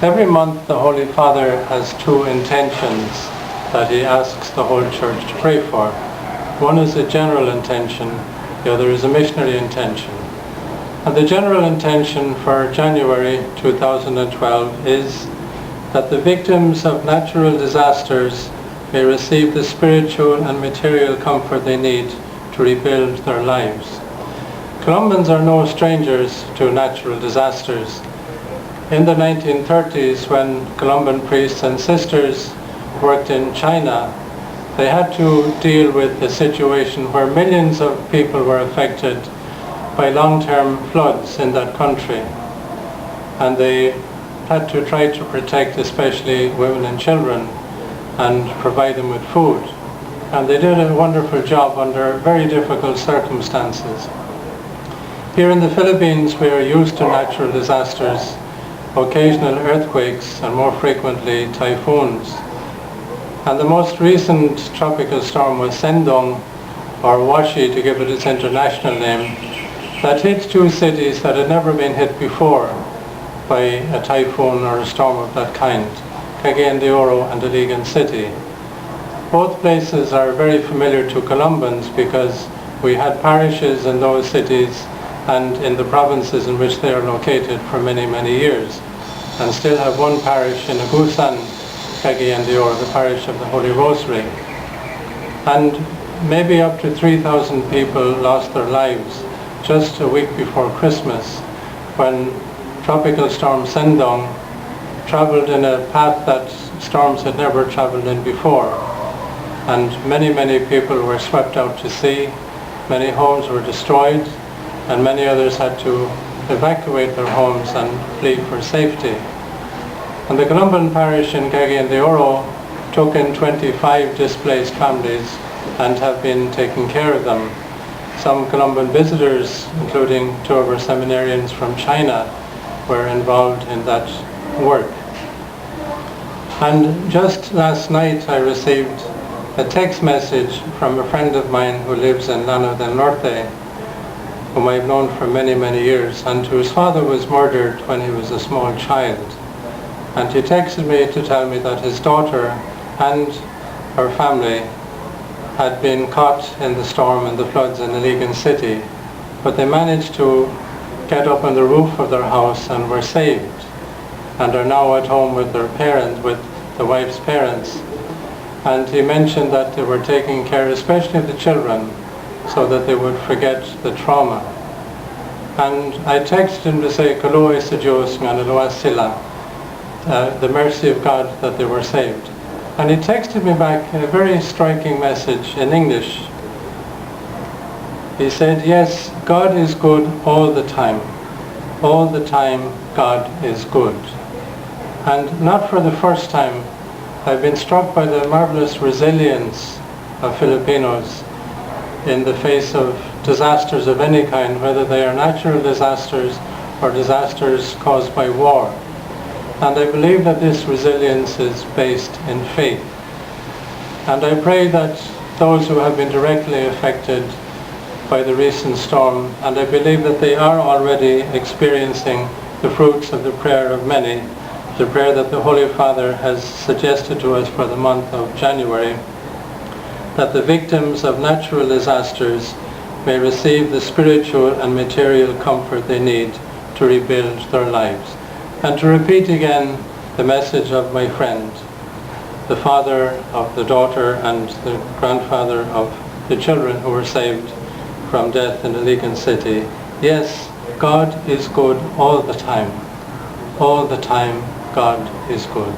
Every month the Holy Father has two intentions that he asks the whole Church to pray for. One is a general intention, the other is a missionary intention. And the general intention for January 2012 is that the victims of natural disasters may receive the spiritual and material comfort they need to rebuild their lives. Colombans are no strangers to natural disasters. In the 1930s, when Colombian priests and sisters worked in China, they had to deal with a situation where millions of people were affected by long-term floods in that country. And they had to try to protect especially women and children and provide them with food. And they did a wonderful job under very difficult circumstances. Here in the Philippines, we are used to natural disasters, occasional earthquakes, and more frequently typhoons. And the most recent tropical storm was Sendong, or Washi to give it its international name, that hit two cities that had never been hit before by a typhoon or a storm of that kind, Cagayan de Oro and Iligan City. Both places are very familiar to Colombans because we had parishes in those cities and in the provinces in which they are located for many, many years, and still have one parish in Agusan, Cagayan de Oro, the parish of the Holy Rosary. And maybe up to 3,000 people lost their lives just a week before Christmas, when tropical storm Sendong traveled in a path that storms had never traveled in before. And many, many people were swept out to sea, many homes were destroyed, and many others had to evacuate their homes and flee for safety. And the Colombian parish in Cagayan de Oro took in 25 displaced families and have been taking care of them. Some Colombian visitors, including two of our seminarians from China, were involved in that work. And just last night I received a text message from a friend of mine who lives in Llano del Norte, whom I've known for many, many years, and whose father was murdered when he was a small child. And he texted me to tell me that his daughter and her family had been caught in the storm and the floods in Iligan City, but they managed to get up on the roof of their house and were saved, and are now at home with their parents, with the wife's parents. And he mentioned that they were taking care especially of the children so that they would forget the trauma. And I texted him to say, "Kaloy sa Diyos nga naluwas sila," the mercy of God that they were saved. And he texted me back a very striking message in English. He said, "Yes, God is good all the time. All the time God is good." And not for the first time, I've been struck by the marvelous resilience of Filipinos in the face of disasters of any kind, whether they are natural disasters or disasters caused by war. And I believe that this resilience is based in faith. And I pray that those who have been directly affected by the recent storm, and I believe that they are already experiencing the fruits of the prayer of many, the prayer that the Holy Father has suggested to us for the month of January, that the victims of natural disasters may receive the spiritual and material comfort they need to rebuild their lives. And to repeat again the message of my friend, the father of the daughter and the grandfather of the children who were saved from death in Iligan City. Yes, God is good all the time. All the time God is good.